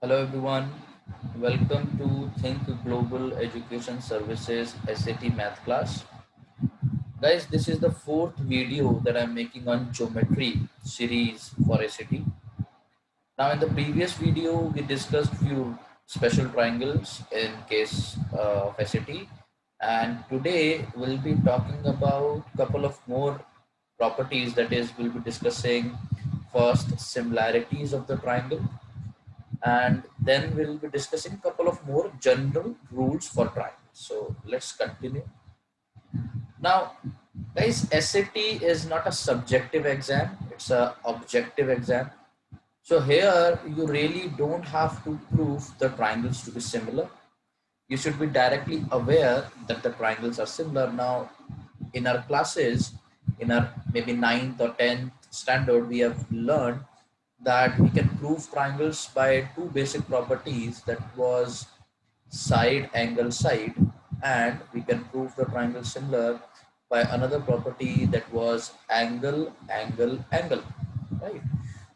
Hello everyone, welcome to Think Global Education Services SAT Math class. Guys, this is the fourth video that I'm making on geometry series for SAT. Now in the previous video, we discussed few special triangles in case of SAT, and today we'll be talking about a couple of more properties. That is, we'll be discussing first similarities of the triangle, and then we'll be discussing a couple of more general rules for triangles. So let's continue. Now, guys, SAT is not a subjective exam, it's a objective exam. So here you really don't have to prove the triangles to be similar. You should be directly aware that the triangles are similar. Now, in our classes, in our maybe 9th or 10th standard, we have learned that we can prove triangles by two basic properties, that was side angle side, and we can prove the triangle similar by another property, that was angle angle angle, right?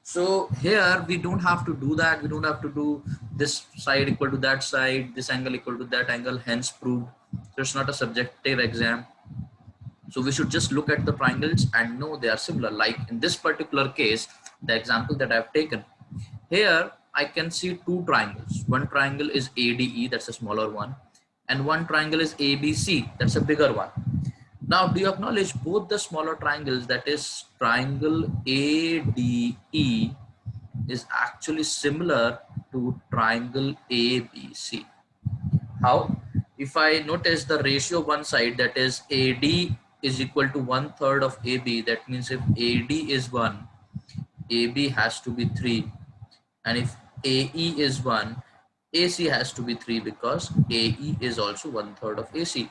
So here we don't have to do that. We don't have to do this side equal to that side, this angle equal to that angle, hence proved. So it's not a subjective exam. So we should just look at the triangles and know they are similar. Like in this particular case, the example that I've taken here, I can see two triangles. One triangle is ADE, that's a smaller one, and one triangle is ABC, that's a bigger one. Now, do you acknowledge both the smaller triangles, that is triangle ADE is actually similar to triangle ABC? How? If I notice the ratio of one side, that is AD is equal to 1/3 of AB, that means if AD is 1, AB has to be 3, and if AE is 1, AC has to be 3, because AE is also 1/3 of AC.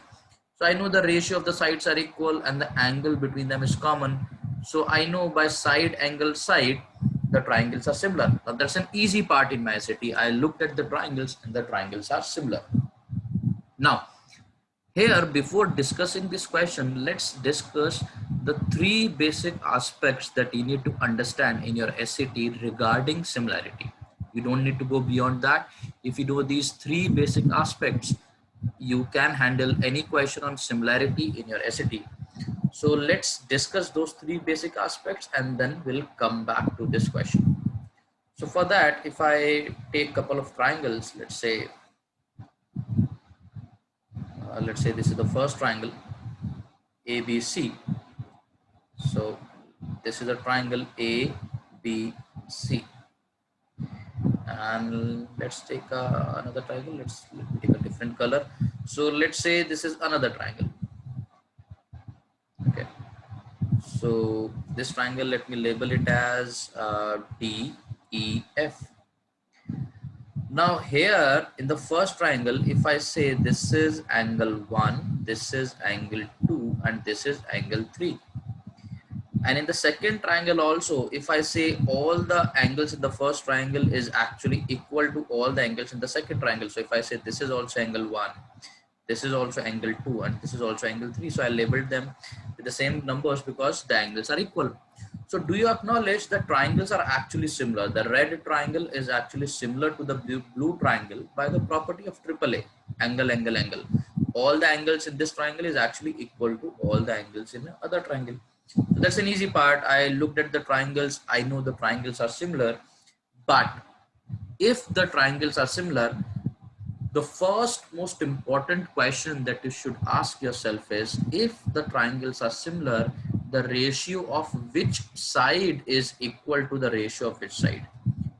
So I know the ratio of the sides are equal and the angle between them is common. So I know by side angle side, the triangles are similar. Now that's an easy part in my SAT. I looked at the triangles and the triangles are similar. Now, here, before discussing this question, let's discuss the three basic aspects that you need to understand in your SAT regarding similarity. You don't need to go beyond that. If you know these three basic aspects, you can handle any question on similarity in your SAT. So let's discuss those three basic aspects and then we'll come back to this question. So for that, if I take a couple of triangles, let's say this is the first triangle ABC. So this is a triangle ABC, and let's take another triangle. Let me take a different color. So let's say this is another triangle. Okay, so this triangle, let me label it as DEF. Now here in the first triangle, if I say this is angle 1, this is angle 2, and this is angle 3. And in the second triangle also, if I say all the angles in the first triangle is actually equal to all the angles in the second triangle. So if I say this is also angle 1, this is also angle 2, and this is also angle 3. So I labeled them with the same numbers because the angles are equal. So do you acknowledge that triangles are actually similar? The red triangle is actually similar to the blue triangle by the property of AAA, angle, angle, angle. All the angles in this triangle is actually equal to all the angles in the other triangle. So that's an easy part. I looked at the triangles. I know the triangles are similar. But if the triangles are similar, the first most important question that you should ask yourself is, if the triangles are similar, the ratio of which side is equal to the ratio of which side?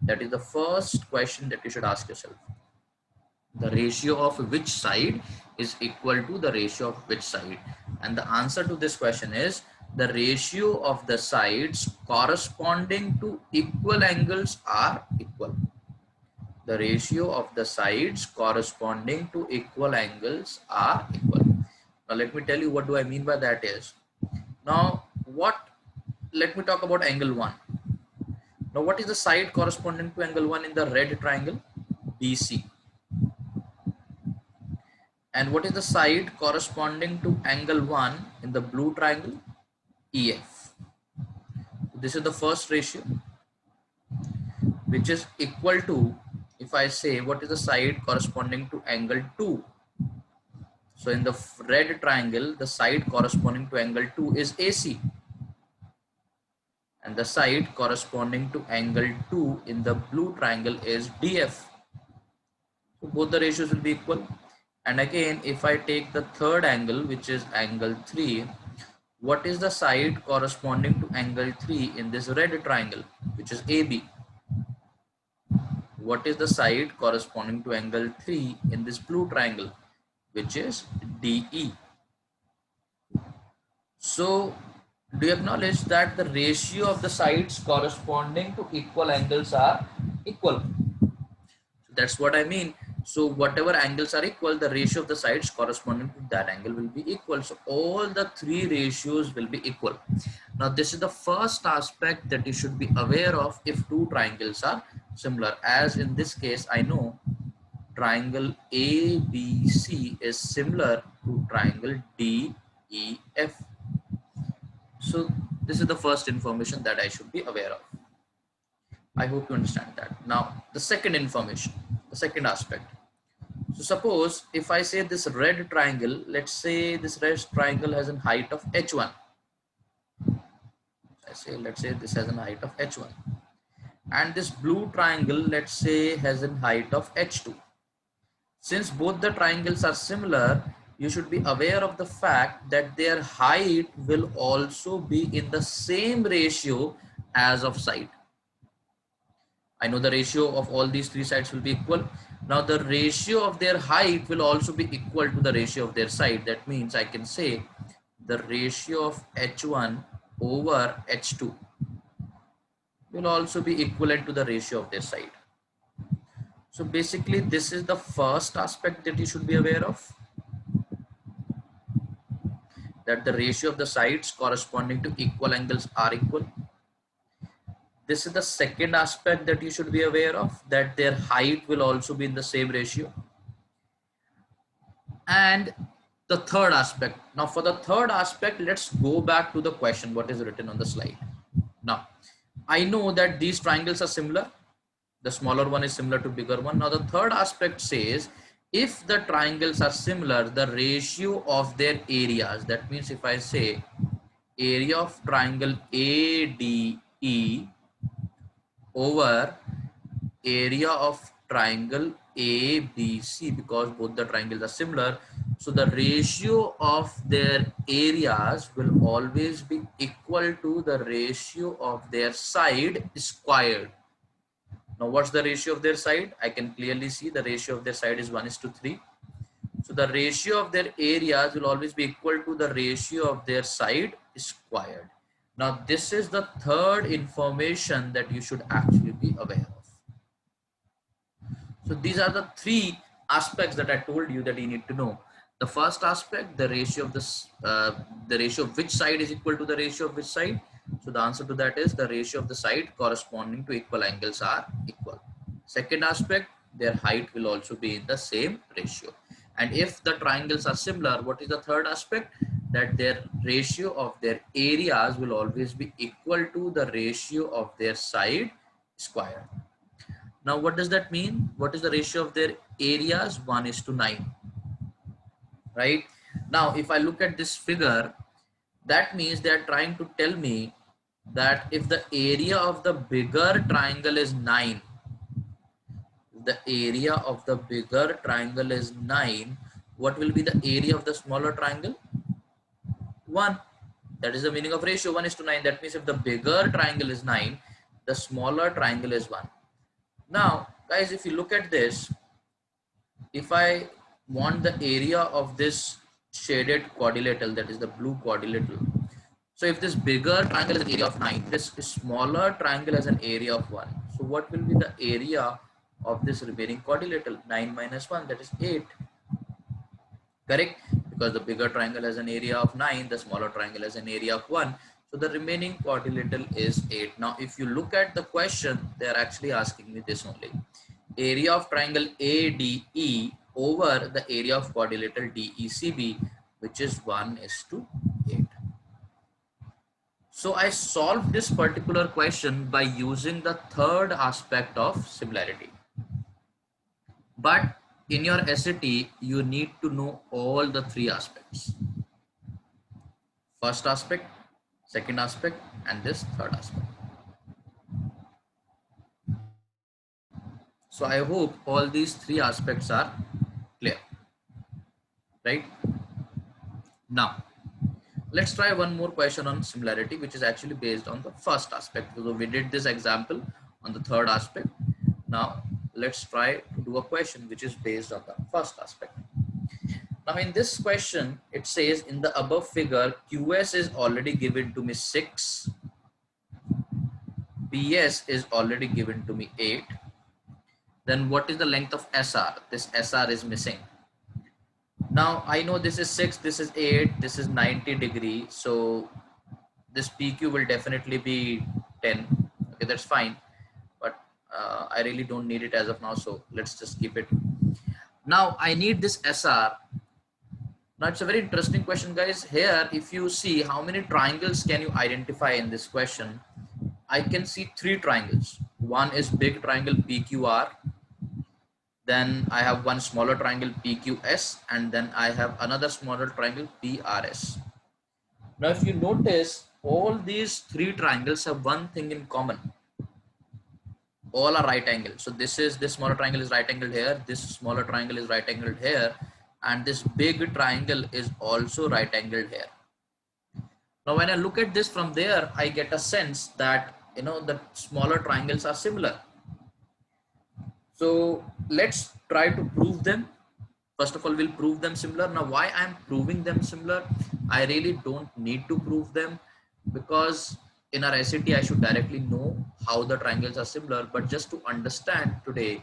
That is the first question that you should ask yourself. The ratio of which side is equal to the ratio of which side? And the answer to this question is the ratio of the sides corresponding to equal angles are equal. The ratio of the sides corresponding to equal angles are equal. Now let me tell you what do I mean by that is. Now let me talk about angle 1. Now what is the side corresponding to angle 1 in the red triangle? BC. And what is the side corresponding to angle 1 in the blue triangle? EF. This is the first ratio, which is equal to, if if I say what is the side corresponding to angle 2. So in the red triangle, the side corresponding to angle 2 is AC, and the side corresponding to angle 2 in the blue triangle is DF. So both the ratios will be equal. And again, if I take the third angle, which is angle 3, what is the side corresponding to angle 3 in this red triangle, which is AB? What is the side corresponding to angle 3 in this blue triangle, which is DE? So do you acknowledge that the ratio of the sides corresponding to equal angles are equal? So that's what I mean. So whatever angles are equal, the ratio of the sides corresponding to that angle will be equal. So all the three ratios will be equal. Now this is the first aspect that you should be aware of if two triangles are similar. As in this case, I know triangle ABC is similar to triangle DEF. So this is the first information that I should be aware of. I hope you understand that. Now the second information, the second aspect. So suppose if I say this red triangle, let's say this red triangle has a height of h1. Let's say this has a height of h1, and this blue triangle, let's say, has a height of h2. Since both the triangles are similar, you should be aware of the fact that their height will also be in the same ratio as of side. I know the ratio of all these three sides will be equal. Now the ratio of their height will also be equal to the ratio of their side. That means I can say the ratio of h1 over h2 will also be equivalent to the ratio of their side. So basically this is the first aspect that you should be aware of, that the ratio of the sides corresponding to equal angles are equal. This is the second aspect that you should be aware of, that their height will also be in the same ratio. And the third aspect, now for the third aspect, let's go back to the question, what is written on the slide. Now I know that these triangles are similar. The smaller one is similar to bigger one. Now the third aspect says, if the triangles are similar, the ratio of their areas, that means if I say area of triangle ADE over area of triangle ABC, because both the triangles are similar, so the ratio of their areas will always be equal to the ratio of their side squared. Now what's the ratio of their side? I can clearly see the ratio of their side is 1:3. So the ratio of their areas will always be equal to the ratio of their side squared. Now this is the third information that you should actually be aware of. So these are the three aspects that I told you that you need to know. The first aspect, the ratio of this, the ratio of which side is equal to the ratio of which side. So the answer to that is the ratio of the side corresponding to equal angles are equal. Second aspect, their height will also be in the same ratio. And if the triangles are similar, what is the third aspect? That their ratio of their areas will always be equal to the ratio of their side squared. Now what does that mean? What is the ratio of their areas? 1:9. Right? Now if I look at this figure, that means they are trying to tell me that if the area of the bigger triangle is 9, the area of the bigger triangle is 9, what will be the area of the smaller triangle? 1. That is the meaning of ratio 1:9. That means if the bigger triangle is 9, the smaller triangle is 1. Now guys, if you look at this, if I want the area of this shaded quadrilateral, that is the blue quadrilateral, so if this bigger triangle has an area of 9, this smaller triangle has an area of 1. So what will be the area of this remaining quadrilateral? 9 minus 1, that is 8. Correct? Because the bigger triangle has an area of 9, the smaller triangle has an area of 1. So the remaining quadrilateral is 8. Now if you look at the question, they are actually asking me this only. Area of triangle ADE over the area of quadrilateral DECB, which is 1:8. So I solved this particular question by using the third aspect of similarity. But in your SAT, you need to know all the three aspects: first aspect, second aspect, and this third aspect. So I hope all these three aspects are clear, right? Now, let's try one more question on similarity, which is actually based on the first aspect. So we did this example on the third aspect. Now, let's try to do a question which is based on the first aspect. Now, in this question, it says in the above figure, QS is already given to me 6, PS is already given to me 8. Then what is the length of SR? This SR is missing. Now I know this is 6, this is 8, this is 90 degree. So this PQ will definitely be 10. Okay, that's fine. But I really don't need it as of now. So let's just keep it. Now I need this SR. Now it's a very interesting question, guys. Here, if you see how many triangles can you identify in this question, I can see 3 triangles. One is big triangle PQR. Then I have one smaller triangle PQS, and then I have another smaller triangle PRS. Now, if you notice, all these 3 triangles have one thing in common. All are right angled. So this smaller triangle is right angled here. This smaller triangle is right angled here, and this big triangle is also right angled here. Now, when I look at this from there, I get a sense that the smaller triangles are similar. So let's try to prove them. First of all, we'll prove them similar. Now, why I'm proving them similar? I really don't need to prove them, because in our SAT, I should directly know how the triangles are similar. But just to understand today,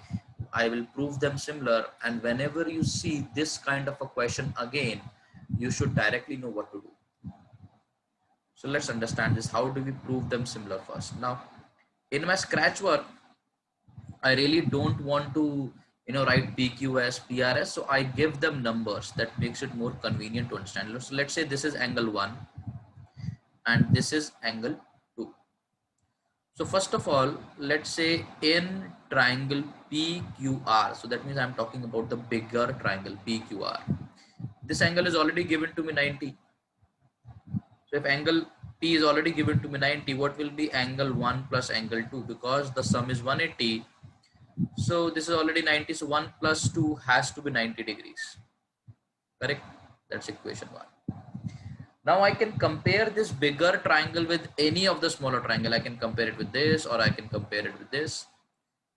I will prove them similar. And whenever you see this kind of a question again, you should directly know what to do. So let's understand this. How do we prove them similar first? Now, in my scratch work, I really don't want to write PQS, PRS, so I give them numbers. That makes it more convenient to understand. So let's say this is angle 1 and this is angle 2. So first of all, let's say in triangle PQR, so that means I'm talking about the bigger triangle PQR. This angle is already given to me 90. So if angle P is already given to me 90, what will be angle 1 plus angle 2? Because the sum is 180. So this is already 90. So 1 plus 2 has to be 90 degrees. Correct? That's equation 1. Now I can compare this bigger triangle with any of the smaller triangle. I can compare it with this, or I can compare it with this.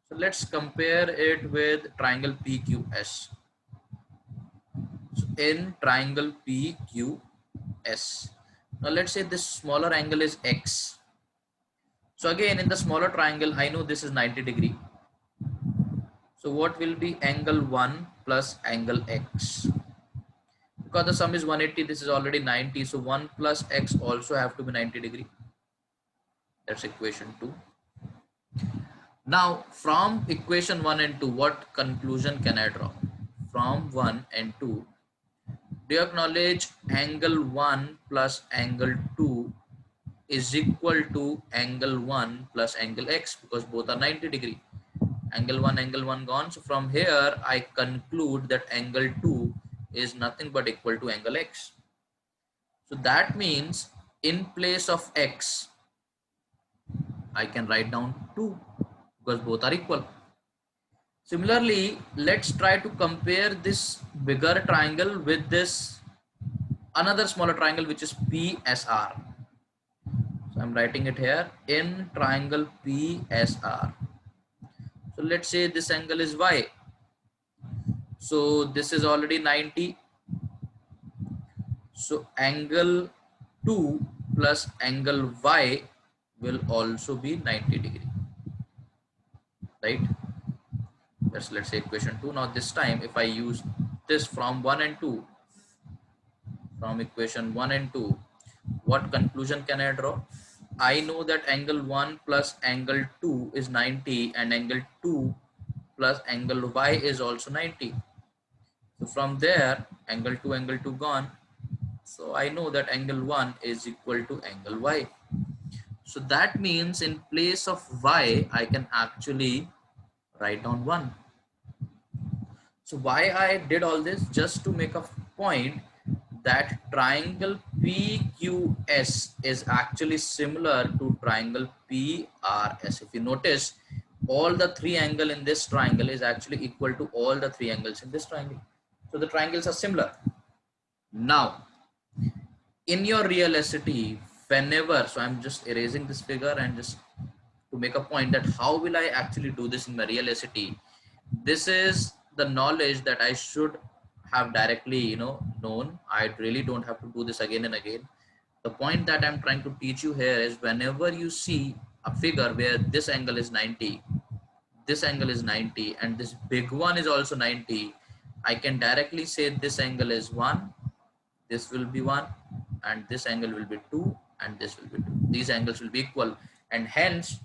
So let's compare it with triangle PQS. So in triangle PQS. Now let's say this smaller angle is X. So again, in the smaller triangle, I know this is 90 degree. So what will be angle 1 plus angle X? Because the sum is 180, this is already 90. So 1 plus X also have to be 90 degree. That's equation 2. Now from equation 1 and 2, what conclusion can I draw? From 1 and 2, do you acknowledge angle 1 plus angle 2 is equal to angle 1 plus angle X, because both are 90 degree. Angle 1 gone. So from here, I conclude that angle 2 is nothing but equal to angle X. So that means in place of X, I can write down 2, because both are equal. Similarly, let's try to compare this bigger triangle with this another smaller triangle, which is PSR. So I'm writing it here in triangle PSR. So let's say this angle is Y. So this is already 90. So angle 2 plus angle Y will also be 90 degree. Right? Let's say equation 2. Now this time, if I use this from 1 and 2, from equation 1 and 2, what conclusion can I draw? I know that angle 1 plus angle 2 is 90, and angle 2 plus angle Y is also 90. So from there, angle 2 gone. So I know that angle 1 is equal to angle Y. So that means in place of Y, I can actually write down 1. So why I did all this? Just to make a point that triangle PQS is actually similar to triangle PRS. If you notice, all the three angles in this triangle is actually equal to all the three angles in this triangle. So the triangles are similar. Now, in your real SAT, whenever, so I'm just erasing this figure and just to make a point that how will I actually do this in my real SAT. This is the knowledge that I should have directly, known. I really don't have to do this again and again. The point that I'm trying to teach you here is whenever you see a figure where this angle is 90, this angle is 90, and this big one is also 90, I can directly say this angle is 1, this will be 1, and this angle will be 2, and this will be 2. These angles will be equal, and hence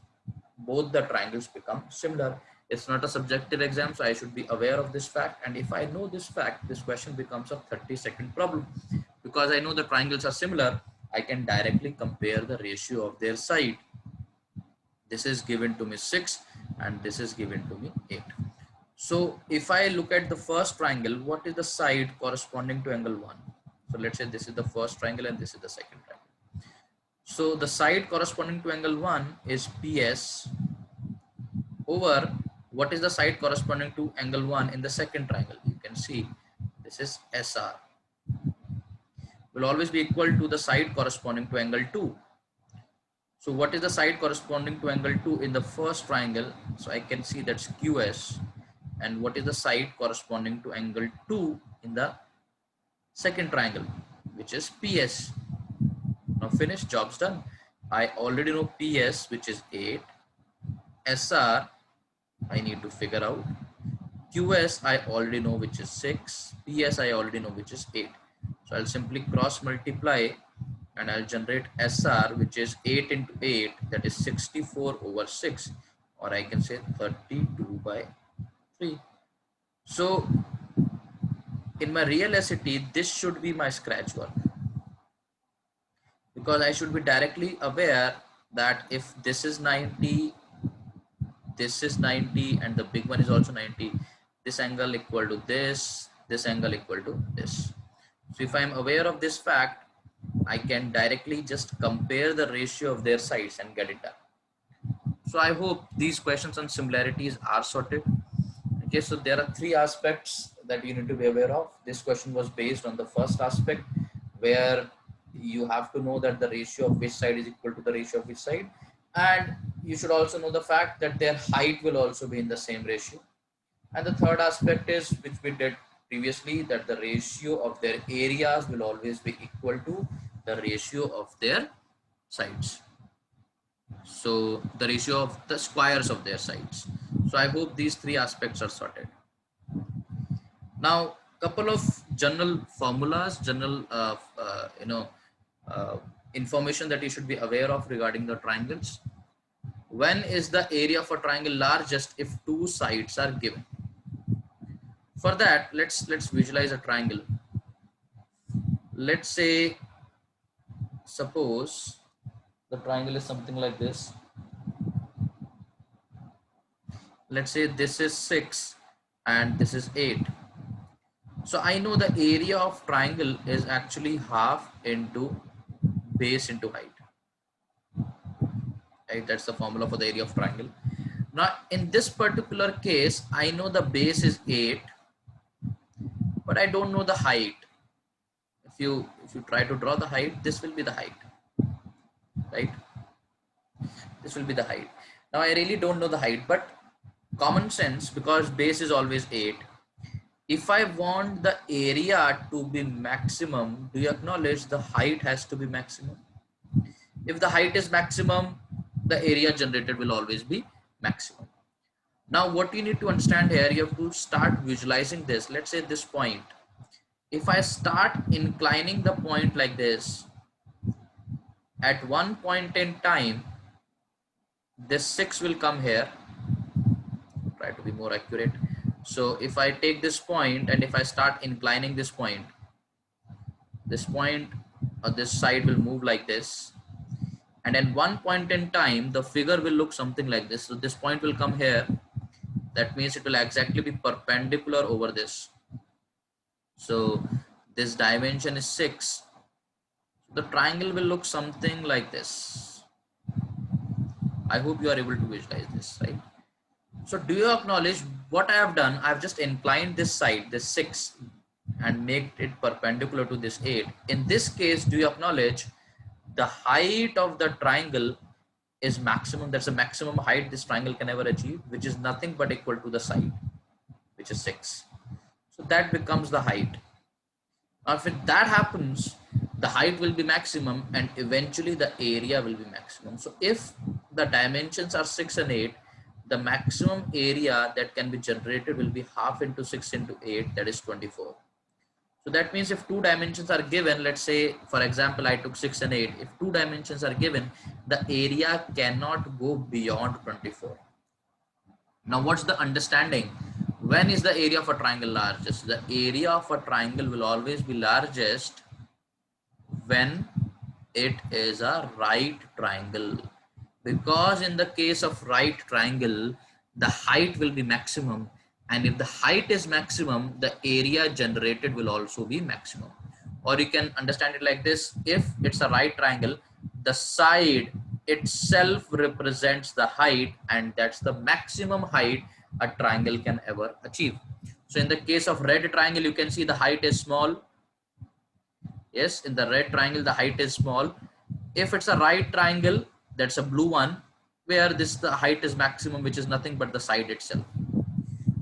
both the triangles become similar. It's not a subjective exam, so I should be aware of this fact. And if I know this fact, this question becomes a 30-second problem. Because I know the triangles are similar, I can directly compare the ratio of their side. This is given to me 6 and this is given to me 8. So if I look at the first triangle, what is the side corresponding to angle 1? So let's say this is the first triangle and this is the second triangle. So the side corresponding to angle 1 is PS over what is the side corresponding to angle 1 in the second triangle. You can see this is SR. Will always be equal to the side corresponding to angle 2. So what is the side corresponding to angle 2 in the first triangle? So I can see that's QS. And what is the side corresponding to angle 2 in the second triangle, which is PS. Now finished, job's done. I already know PS, which is 8. SR, I need to figure out. QS, I already know, which is 6. PS, I already know, which is 8. So I'll simply cross multiply and I'll generate SR, which is 8 into 8, that is 64 over 6, or I can say 32 by 3. So in my real SAT, this should be my scratch work, because I should be directly aware that if this is 90, this is 90, and the big one is also 90, this angle equal to this angle equal to this. So if I'm aware of this fact, I can directly just compare the ratio of their sides and get it done. So I hope these questions on similarities are sorted. Okay, so there are three aspects that you need to be aware of. This question was based on the first aspect, where you have to know that the ratio of which side is equal to the ratio of which side, and you should also know the fact that their height will also be in the same ratio. And the third aspect is, which we did previously, that the ratio of their areas will always be equal to the ratio of their sides. So the ratio of the squares of their sides. So I hope these three aspects are sorted. Now, couple of general formulas, general information that you should be aware of regarding the triangles. When is the area of a triangle largest if two sides are given? For that, let's visualize a triangle. Let's say, suppose the triangle is something like this. Let's say this is 6 and this is 8. So I know the area of triangle is actually half into base into height. Right? That's the formula for the area of triangle. Now in this particular case, I know the base is 8, but I don't know the height. If you try to draw the height, this will be the height, right? This will be the height. Now I really don't know the height, but common sense, because base is always 8. If I want the area to be maximum, do you acknowledge the height has to be maximum? If the height is maximum, the area generated will always be maximum. Now what you need to understand here, you have to start visualizing this. Let's say this point. If I start inclining the point like this, at one point in time, this 6 will come here. Try to be more accurate. So if I take this point and if I start inclining this point or this side will move like this, and at one point in time the figure will look something like this. So this point will come here, That means it will exactly be perpendicular over this. So this dimension is 6. The triangle will look something like this. I hope you are able to visualize this, right? So do you acknowledge what I have done? I've just inclined this side, this 6, and make it perpendicular to this 8. In this case, do you acknowledge the height of the triangle is maximum? That's the maximum height this triangle can ever achieve, which is nothing but equal to the side, which is 6. So that becomes the height. Now if that happens, the height will be maximum and eventually the area will be maximum. So if the dimensions are 6 and 8, the maximum area that can be generated will be half into 6 into 8, that is 24. So that means if two dimensions are given, let's say for example I took 6 and 8, if two dimensions are given, the area cannot go beyond 24. Now what's the understanding? When is the area of a triangle largest? The area of a triangle will always be largest when it is a right triangle, because in the case of right triangle the height will be maximum, and if the height is maximum the area generated will also be maximum. Or you can understand it like this: if it's a right triangle, the side itself represents the height, and that's the maximum height a triangle can ever achieve. So in the case of red triangle, you can see the height is small. Yes, in the red triangle the height is small. If it's a right triangle, that's a blue one, where this the height is maximum, which is nothing but the side itself.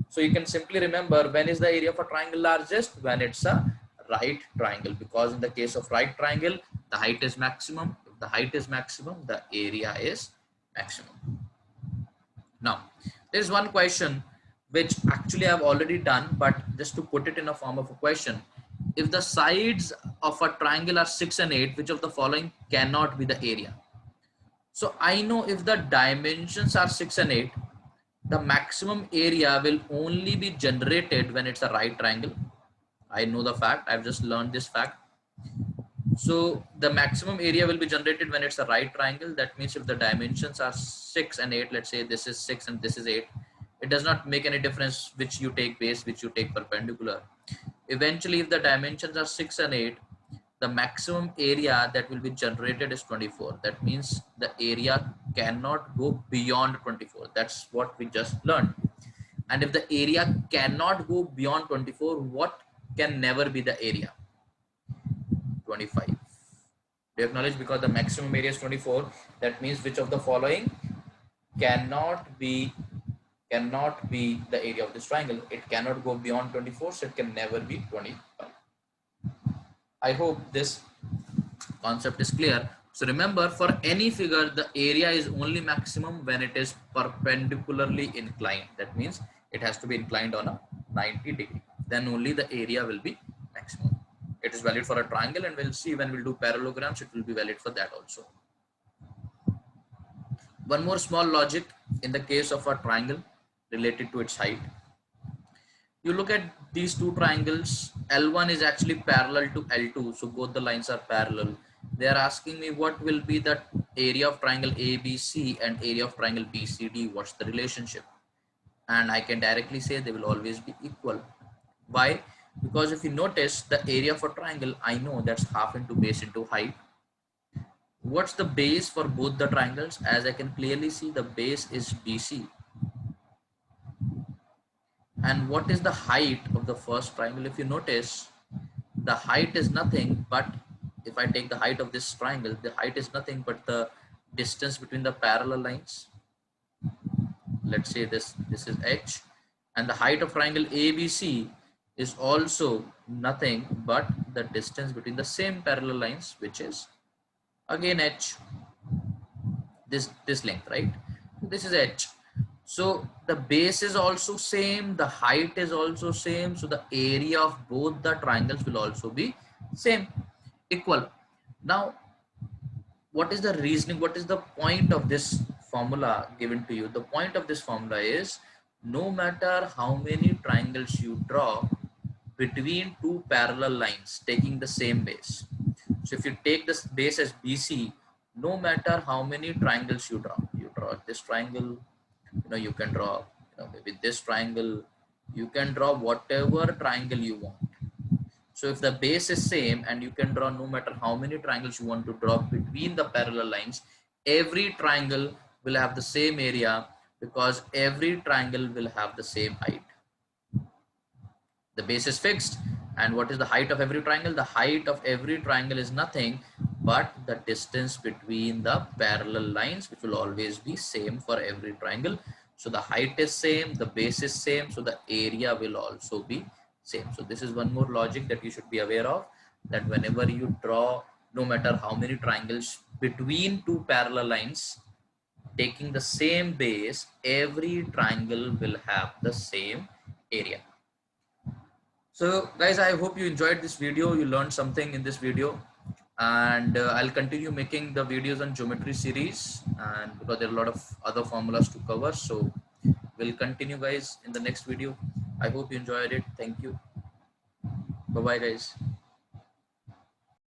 So you can simply remember, when is the area of a triangle largest? When it's a right triangle, because in the case of right triangle the height is maximum. If the height is maximum, the area is maximum. Now there's one question which actually I've already done, but just to put it in a form of a question: if the sides of a triangle are 6 and 8, which of the following cannot be the area? So I know if the dimensions are 6 and 8, the maximum area will only be generated when it's a right triangle. I know the fact, I've just learned this fact. So the maximum area will be generated when it's a right triangle. That means if the dimensions are 6 and 8, let's say this is 6 and this is 8, it does not make any difference which you take base, which you take perpendicular. Eventually, if the dimensions are 6 and 8, the maximum area that will be generated is 24. That means the area cannot go beyond 24. That's what we just learned. And if the area cannot go beyond 24, what can never be the area? 25. Do you acknowledge? Because the maximum area is 24. That means which of the following cannot be the area of this triangle? It cannot go beyond 24, so it can never be 25. I hope this concept is clear. So remember, for any figure, the area is only maximum when it is perpendicularly inclined. That means it has to be inclined on a 90 degree. Then only the area will be maximum. It is valid for a triangle, and we'll see when we'll do parallelograms, it will be valid for that also. One more small logic in the case of a triangle related to its height. You look at these two triangles, L1 is actually parallel to L2, so both the lines are parallel. They are asking me what will be the area of triangle ABC and area of triangle BCD, what's the relationship? And I can directly say they will always be equal. Why? Because if you notice the area of a triangle, I know that's half into base into height. What's the base for both the triangles? As I can clearly see, the base is BC. And what is the height of the first triangle? If you notice, the height is nothing but, if I take the height of this triangle, the height is nothing but the distance between the parallel lines. Let's say this is H, and the height of triangle ABC is also nothing but the distance between the same parallel lines, which is again H, this length, right? This is H. So the base is also same, the height is also same, so the area of both the triangles will also be same, equal. Now what is the reasoning, what is the point of this formula given to you? The point of this formula is, no matter how many triangles you draw between two parallel lines taking the same base, so if you take this base as BC, no matter how many triangles you draw this triangle, you can draw maybe this triangle, you can draw whatever triangle you want. So if the base is same and you can draw no matter how many triangles you want to draw between the parallel lines, every triangle will have the same area because every triangle will have the same height. The base is fixed, and what is the height of every triangle? The height of every triangle is nothing but the distance between the parallel lines, which will always be same for every triangle. So the height is same, the base is same, so the area will also be same. So this is one more logic that you should be aware of, that whenever you draw no matter how many triangles between two parallel lines taking the same base, every triangle will have the same area. So guys, I hope you enjoyed this video. You learned something in this video, and I'll continue making the videos on geometry series, and because there are a lot of other formulas to cover. So we'll continue guys in the next video. I hope you enjoyed it. Thank you. Bye bye guys.